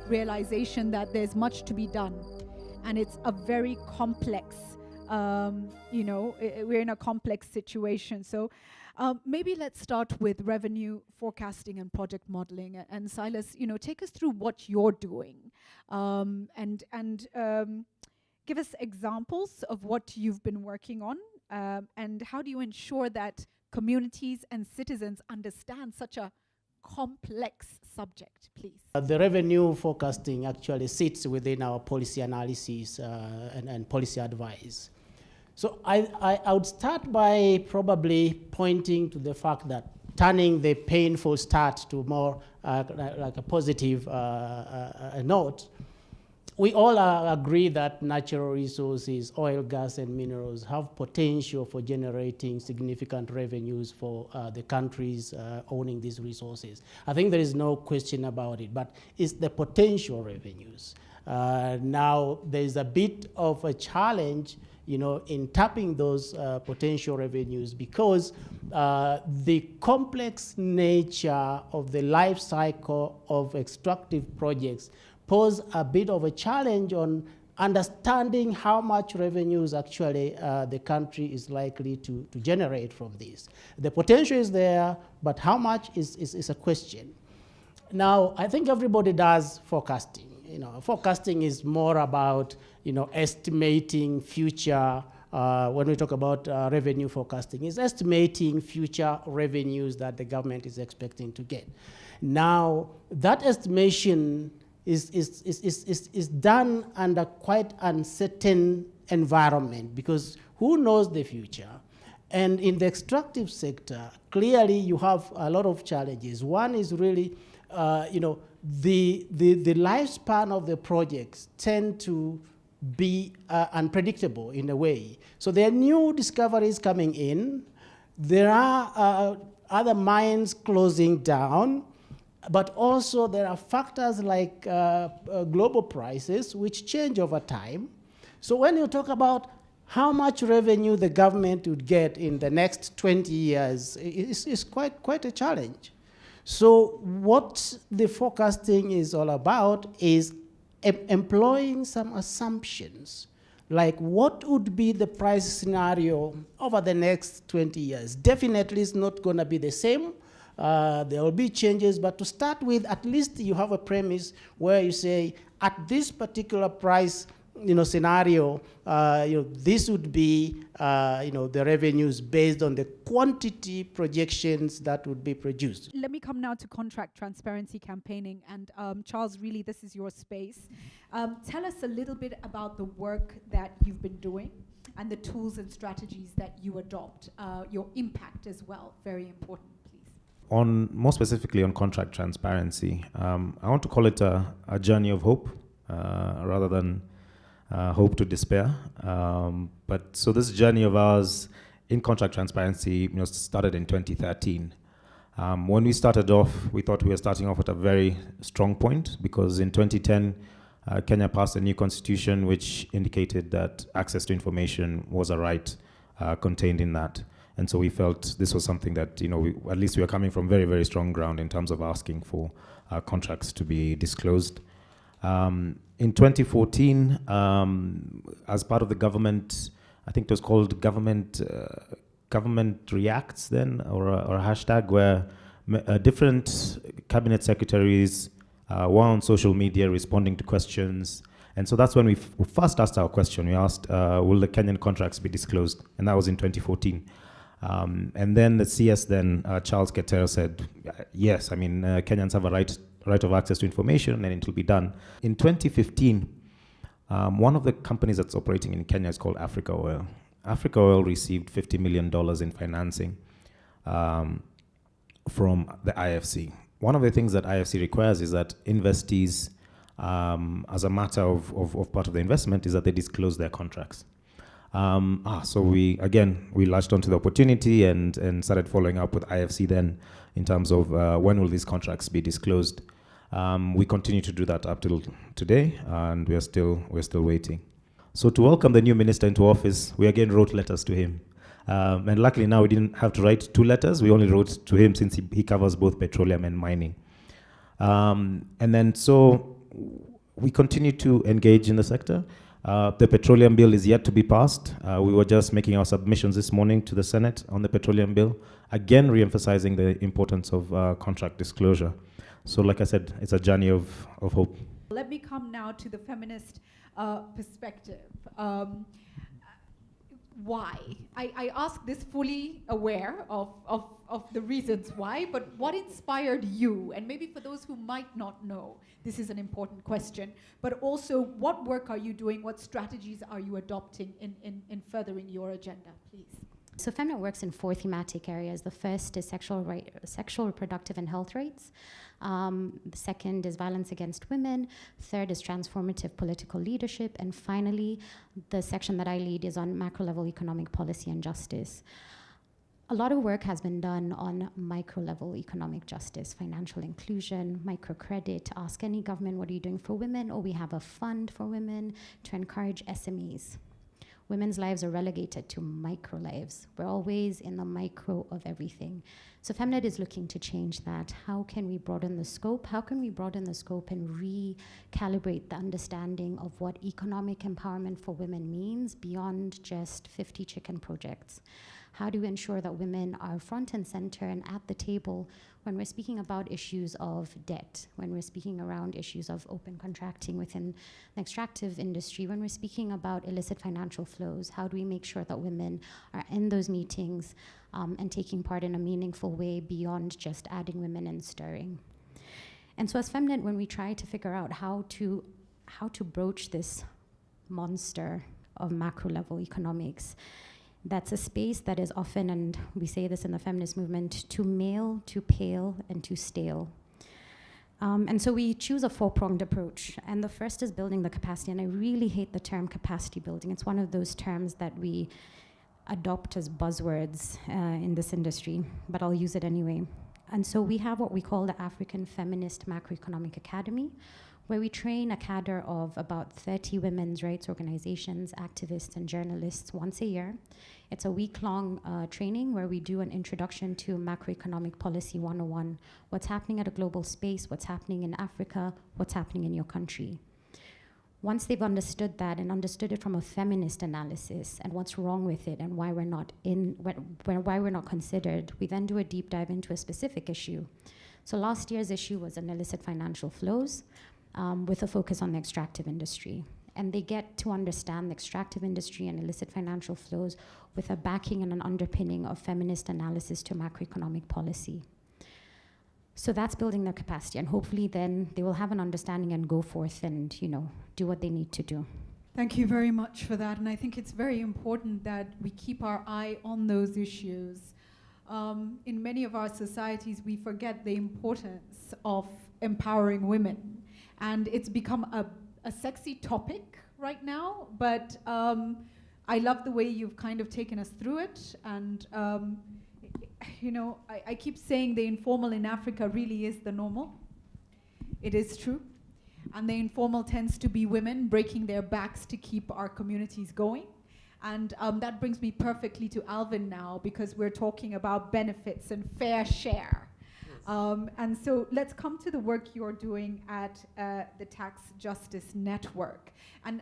realization that there's much to be done, and it's a very complex, we're in a complex situation. So maybe let's start with revenue forecasting and project modeling. And Silas, take us through what you're doing, and give us examples of what you've been working on, and how do you ensure that communities and citizens understand such a complex subject, please? The revenue forecasting actually sits within our policy analysis and policy advice. So I would start by probably pointing to the fact that turning the painful start to more like a positive note. We all agree that natural resources, oil, gas, and minerals have potential for generating significant revenues for the countries owning these resources. I think there is no question about it, but it's the potential revenues. Now, there's a bit of a challenge, in tapping those potential revenues, because the complex nature of the life cycle of extractive projects pose a bit of a challenge on understanding how much revenues actually the country is likely to generate from this. The potential is there, but how much is a question. Now, I think everybody does forecasting. Forecasting is more about, estimating future. When we talk about revenue forecasting, is estimating future revenues that the government is expecting to get. Now, that estimation is done under quite uncertain environment, because who knows the future? And in the extractive sector, clearly you have a lot of challenges. One is really, the lifespan of the projects tend to be unpredictable in a way. So there are new discoveries coming in. There are other mines closing down. But also there are factors like global prices, which change over time. So when you talk about how much revenue the government would get in the next 20 years, it's quite a challenge. So what the forecasting is all about is employing some assumptions, like what would be the price scenario over the next 20 years. Definitely it's not going to be the same. There will be changes, but to start with, at least you have a premise where you say, at this particular price, scenario, this would be, the revenues based on the quantity projections that would be produced. Let me come now to contract transparency campaigning, and Charles, really, this is your space. Tell us a little bit about the work that you've been doing and the tools and strategies that you adopt, your impact as well, very important. More specifically on contract transparency, I want to call it a journey of hope rather than hope to despair. But so this journey of ours in contract transparency, started in 2013. When we started off, we thought we were starting off at a very strong point, because in 2010, Kenya passed a new constitution which indicated that access to information was a right contained in that. And so we felt this was something that, at least we were coming from very, very strong ground in terms of asking for contracts to be disclosed. In 2014, as part of the government, I think it was called Government Reacts then, or a hashtag, where different cabinet secretaries were on social media responding to questions. And so that's when we first asked our question. We asked, will the Kenyan contracts be disclosed? And that was in 2014. And then the CS Charles Ketero said, yes, Kenyans have a right of access to information, and it will be done. In 2015, one of the companies that's operating in Kenya is called Africa Oil. Africa Oil received $50 million in financing from the IFC. One of the things that IFC requires is that investees, as a matter of part of the investment, is that they disclose their contracts. So we latched onto the opportunity and started following up with IFC then in terms of when will these contracts be disclosed. We continue to do that up till today, and we're still waiting. So to welcome the new minister into office, we again wrote letters to him. And luckily now we didn't have to write 2 letters. We only wrote to him since he covers both petroleum and mining. And then so we continue to engage in the sector. The petroleum bill is yet to be passed. We were just making our submissions this morning to the Senate on the petroleum bill, again re-emphasizing the importance of contract disclosure. So like I said, it's a journey of hope. Let me come now to the feminist perspective. Why? I ask this fully aware of the reasons why, but what inspired you? And maybe for those who might not know, this is an important question, but also what work are you doing? What strategies are you adopting in furthering your agenda, please? So Feminine works in 4 thematic areas. The first is sexual, reproductive, and health rights. The second is violence against women. Third is transformative political leadership. And finally, the section that I lead is on macro-level economic policy and justice. A lot of work has been done on micro-level economic justice, financial inclusion, microcredit. Ask any government, what are you doing for women? Or we have a fund for women to encourage SMEs. Women's lives are relegated to micro lives. We're always in the micro of everything. So Femnet is looking to change that. How can we broaden the scope? How can we broaden the scope and recalibrate the understanding of what economic empowerment for women means beyond just 50 chicken projects? How do we ensure that women are front and center and at the table when we're speaking about issues of debt, when we're speaking around issues of open contracting within the extractive industry, when we're speaking about illicit financial flows? How do we make sure that women are in those meetings and taking part in a meaningful way beyond just adding women and stirring? And so as Femnet, when we try to figure out how to broach this monster of macro level economics, that's a space that is often, and we say this in the feminist movement, too male, too pale, and too stale. And so we choose a 4-pronged approach. And the first is building the capacity. And I really hate the term capacity building. It's one of those terms that we adopt as buzzwords in this industry, but I'll use it anyway. And so we have what we call the African Feminist Macroeconomic Academy, where we train a cadre of about 30 women's rights organizations, activists, and journalists once a year. It's a week-long training where we do an introduction to macroeconomic policy 101, what's happening at a global space, what's happening in Africa, what's happening in your country. Once they've understood that and understood it from a feminist analysis and what's wrong with it and why we're not why we're not considered, we then do a deep dive into a specific issue. So last year's issue was on illicit financial flows, with a focus on the extractive industry. And they get to understand the extractive industry and illicit financial flows with a backing and an underpinning of feminist analysis to macroeconomic policy. So that's building their capacity, and hopefully then they will have an understanding and go forth and, do what they need to do. Thank you very much for that, and I think it's very important that we keep our eye on those issues. In many of our societies, we forget the importance of empowering women. And it's become a sexy topic right now, but I love the way you've kind of taken us through it. And, I keep saying the informal in Africa really is the normal. It is true. And the informal tends to be women breaking their backs to keep our communities going. And that brings me perfectly to Alvin now, because we're talking about benefits and fair share. And so let's come to the work you're doing at the Tax Justice Network. And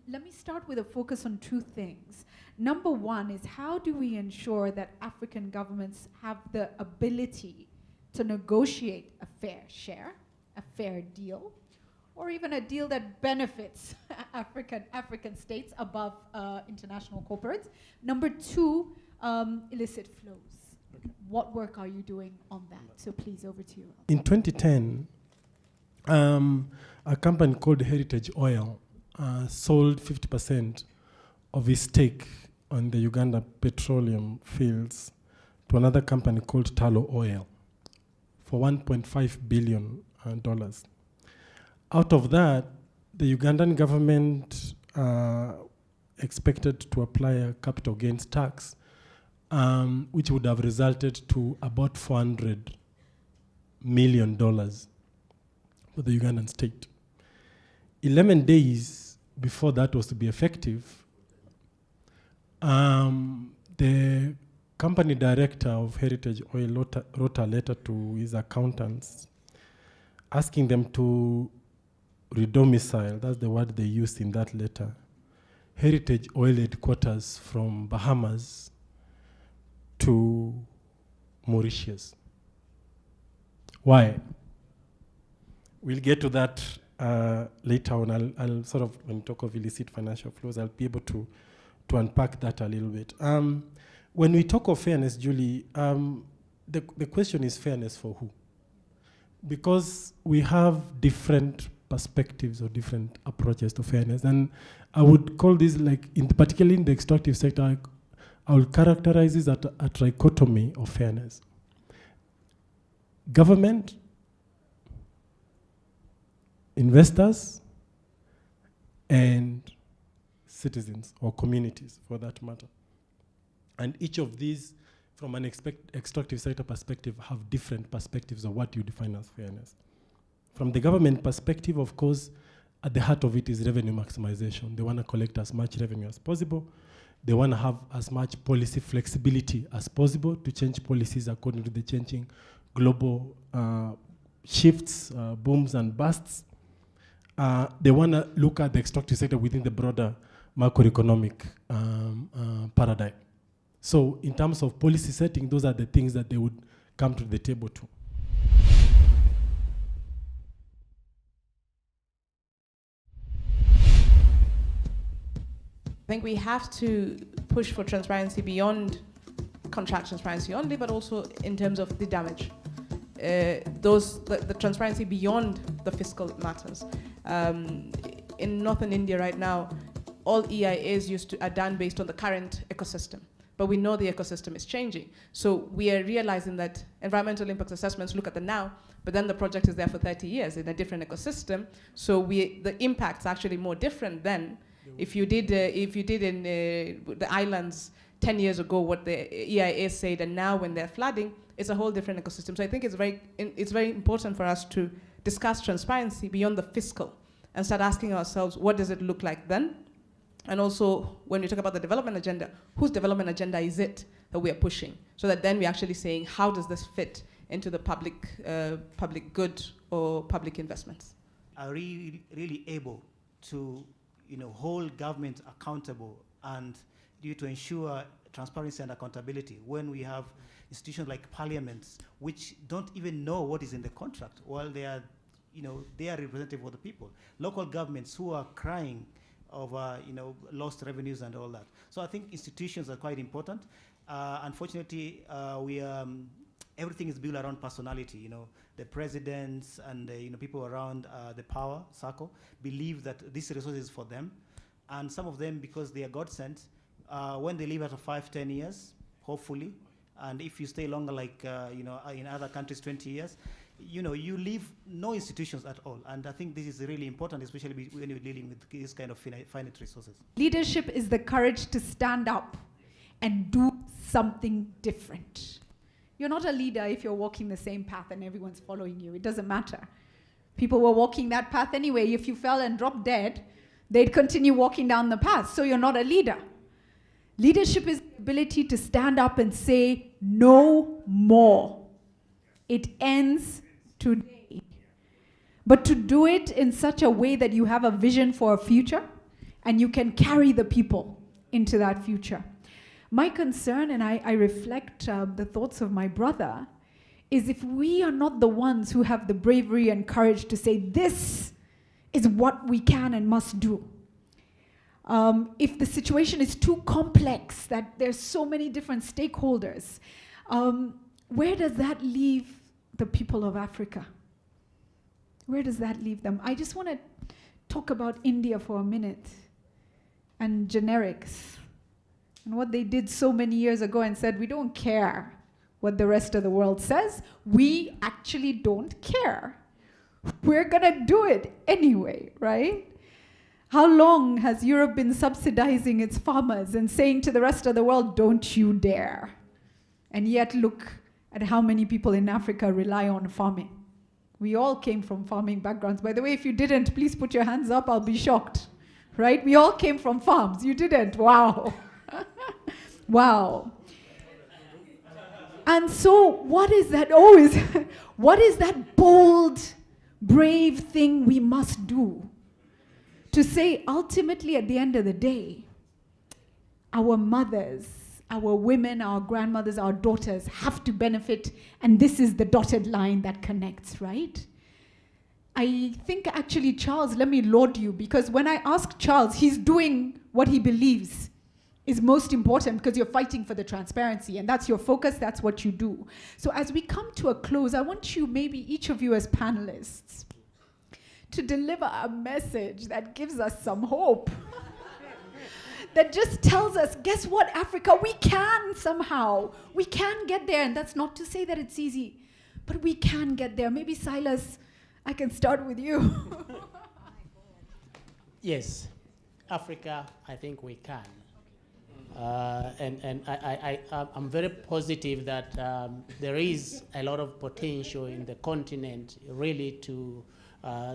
let me start with a focus on 2 things. Number 1 is, how do we ensure that African governments have the ability to negotiate a fair share, a fair deal, or even a deal that benefits African states above international corporates? Number 2, illicit flows. What work are you doing on that? So please, over to you. In 2010, a company called Heritage Oil sold 50% of its stake on the Uganda petroleum fields to another company called Talo Oil for $1.5 billion. Out of that, the Ugandan government expected to apply a capital gains tax, which would have resulted to about $400 million for the Ugandan state. 11 days before that was to be effective, the company director of Heritage Oil wrote a letter to his accountants asking them to redomicile, that's the word they used in that letter, Heritage Oil headquarters from Bahamas to Mauritius. Why? We'll get to that later on. I'll sort of, when we talk of illicit financial flows, I'll be able to unpack that a little bit. When we talk of fairness, Julie, the question is fairness for who? Because we have different perspectives or different approaches to fairness. And I would call this, like, particularly in the extractive sector, I would characterize this as a trichotomy of fairness. Government, investors, and citizens or communities, for that matter. And each of these, from an extractive sector perspective, have different perspectives of what you define as fairness. From the government perspective, of course, at the heart of it is revenue maximization. They want to collect as much revenue as possible. They want to have as much policy flexibility as possible to change policies according to the changing global shifts, booms and busts. They want to look at the extractive sector within the broader macroeconomic paradigm. So in terms of policy setting, those are the things that they would come to the table to. I think we have to push for transparency beyond contract transparency only, but also in terms of the damage. The transparency beyond the fiscal matters. In northern India right now, all EIAs are done based on the current ecosystem. But we know the ecosystem is changing. So we are realizing that environmental impact assessments look at the now, but then the project is there for 30 years in a different ecosystem. So the impact's actually more different than if you did in the islands 10 years ago what the EIA said, and now when they're flooding, it's a whole different ecosystem. So I think it's very important for us to discuss transparency beyond the fiscal and start asking ourselves, what does it look like then? And also, when we talk about the development agenda, whose development agenda is it that we are pushing? So that then we're actually saying, how does this fit into the public good or public investments? Are really able to hold government accountable and to ensure transparency and accountability when we have institutions like parliaments which don't even know what is in the contract while they are representative of the people. Local governments who are crying over lost revenues and all that. So I think institutions are quite important. Unfortunately, everything is built around personality. The presidents and people around the power circle believe that this resource is for them, and some of them, because they are God sent, when they leave after 5-10 years, hopefully, and if you stay longer, like in other countries, 20 years, you leave no institutions at all. And I think this is really important, especially when you're dealing with this kind of finite resources. Leadership is the courage to stand up and do something different. You're not a leader if you're walking the same path and everyone's following you. It doesn't matter. People were walking that path anyway. If you fell and dropped dead, they'd continue walking down the path. So you're not a leader. Leadership is the ability to stand up and say, no more. It ends today. But to do it in such a way that you have a vision for a future and you can carry the people into that future. My concern, and I reflect the thoughts of my brother, is if we are not the ones who have the bravery and courage to say, this is what we can and must do. If the situation is too complex, that there's so many different stakeholders, where does that leave the people of Africa? Where does that leave them? I just want to talk about India for a minute and generics and what they did so many years ago and said, we don't care what the rest of the world says. We actually don't care. We're going to do it anyway, right? How long has Europe been subsidizing its farmers and saying to the rest of the world, don't you dare? And yet look at how many people in Africa rely on farming. We all came from farming backgrounds. By the way, if you didn't, please put your hands up. I'll be shocked, right? We all came from farms. You didn't. Wow. Wow. And so what is that? What is that bold brave thing we must do to say, ultimately, at the end of the day, our mothers, our women, our grandmothers, our daughters have to benefit, and this is the dotted line that connects, right? I think actually, Charles, let me laud you, because when I ask Charles, he's doing what he believes is most important, because you're fighting for the transparency, and that's your focus, that's what you do. So as we come to a close, I want you, maybe each of you as panelists, to deliver a message that gives us some hope. That just tells us, guess what, Africa, we can somehow. We can get there, and that's not to say that it's easy, but we can get there. Maybe Silas, I can start with you. Yes, Africa, I think we can. And I'm very positive that there is a lot of potential in the continent really to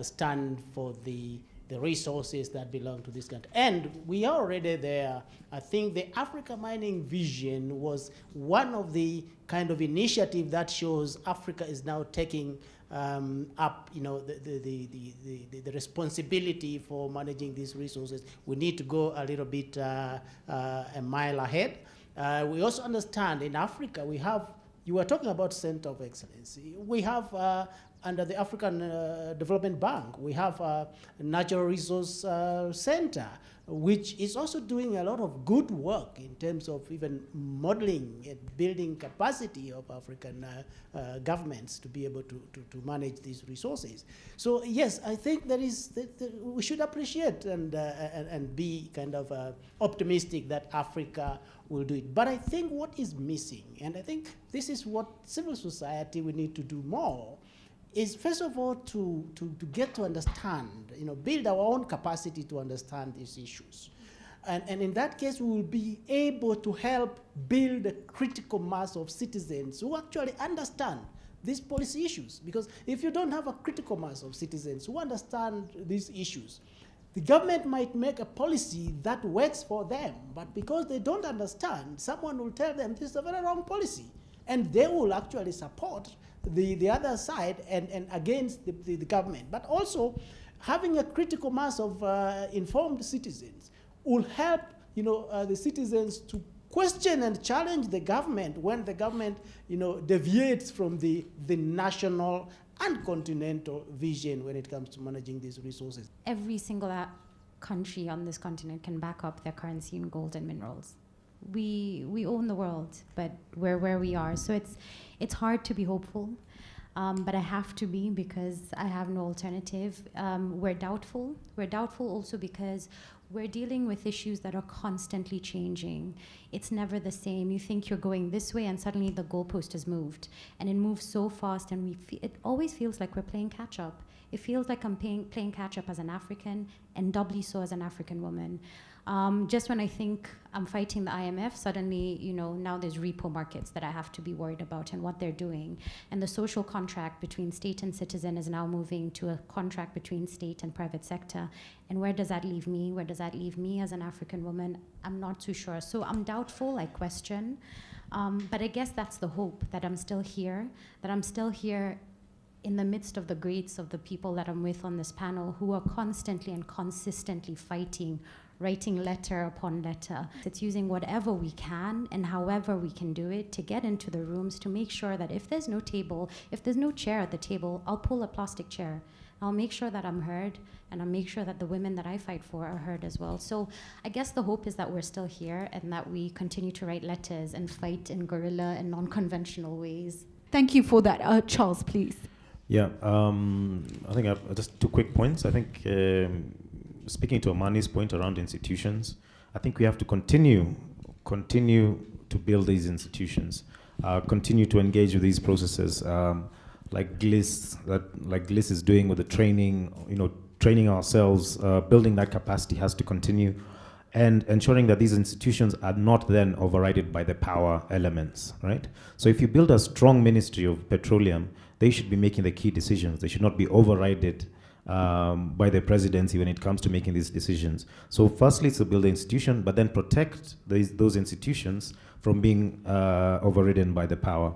stand for the resources that belong to this country. And we are already there. I think the Africa Mining Vision was one of the kind of initiative that shows Africa is now taking up, the responsibility for managing these resources. We need to go a little bit a mile ahead. We also understand in Africa we have, you were talking about Center of Excellence. We have under the African Development Bank, we have a Natural Resource Center, which is also doing a lot of good work in terms of even modeling and building capacity of African governments to be able to manage these resources. So yes, I think there is, we should appreciate and be kind of optimistic that Africa will do it. But I think what is missing, and I think this is what civil society we need to do more, is first of all to get to understand, build our own capacity to understand these issues. And in that case, we will be able to help build a critical mass of citizens who actually understand these policy issues. Because if you don't have a critical mass of citizens who understand these issues, the government might make a policy that works for them, but because they don't understand, someone will tell them this is a very wrong policy. And they will actually support the other side and against the government. But also, having a critical mass of informed citizens will help the citizens to question and challenge the government when the government deviates from the national and continental vision when it comes to managing these resources. Every single country on this continent can back up their currency in gold and minerals. We own the world, but we're where we are. So it's hard to be hopeful, but I have to be because I have no alternative. We're doubtful. We're doubtful also because we're dealing with issues that are constantly changing. It's never the same. You think you're going this way and suddenly the goalpost has moved. And it moves so fast and it always feels like we're playing catch up. It feels like I'm playing catch up as an African and doubly so as an African woman. Just when I think I'm fighting the IMF, suddenly, now there's repo markets that I have to be worried about and what they're doing. And the social contract between state and citizen is now moving to a contract between state and private sector. And where does that leave me? Where does that leave me as an African woman? I'm not too sure. So I'm doubtful, I question. But I guess that's the hope, that I'm still here, in the midst of the greats of the people that I'm with on this panel who are constantly and consistently fighting, writing letter upon letter. It's using whatever we can and however we can do it to get into the rooms to make sure that if there's no table, if there's no chair at the table, I'll pull a plastic chair. I'll make sure that I'm heard, and I'll make sure that the women that I fight for are heard as well. So I guess the hope is that we're still here and that we continue to write letters and fight in guerrilla and non-conventional ways. Thank you for that. Charles, please. Yeah, I think just 2 quick points. I think speaking to Amani's point around institutions, I think we have to continue to build these institutions, continue to engage with these processes, like GLIS is doing with the training, training ourselves, building that capacity has to continue, and ensuring that these institutions are not then overridden by the power elements, right? So if you build a strong Ministry of Petroleum, they should be making the key decisions. They should not be overridden by the presidency when it comes to making these decisions. So firstly, it's to build the institution, but then protect those institutions from being overridden by the power.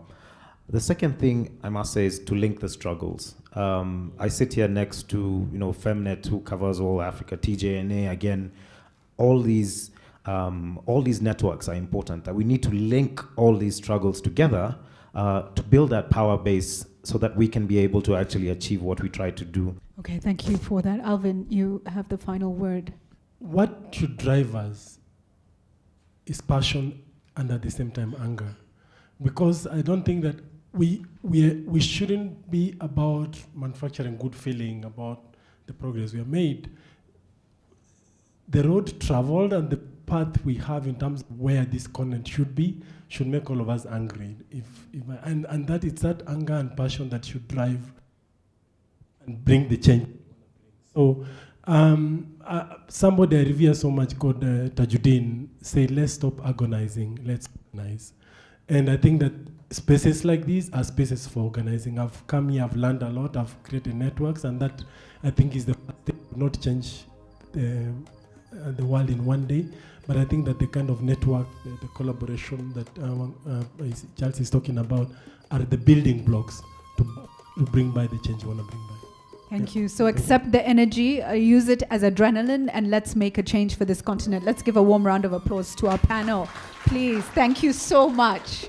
The second thing I must say is to link the struggles. I sit here next to, Femnet, who covers all Africa, TJNA, again, all these networks are important. That we need to link all these struggles together to build that power base so that we can be able to actually achieve what we try to do. Okay, thank you for that. Alvin, you have the final word. What should drive us is passion and at the same time anger. Because I don't think that we shouldn't be about manufacturing good feeling about the progress we have made. The road traveled and the path we have in terms of where this content should be should make all of us angry. And that it's that anger and passion that should drive and bring the change. So somebody I revere so much called Tajuddin said, let's stop agonizing, let's organize. And I think that spaces like these are spaces for organizing. I've come here, I've learned a lot, I've created networks, and that I think is the first thing. Not change the world in one day, but I think that the kind of network, the collaboration that Charles is talking about are the building blocks to bring by the change you want to bring by. Thank you. So accept the energy, use it as adrenaline, and let's make a change for this continent. Let's give a warm round of applause to our panel. Please. Thank you so much.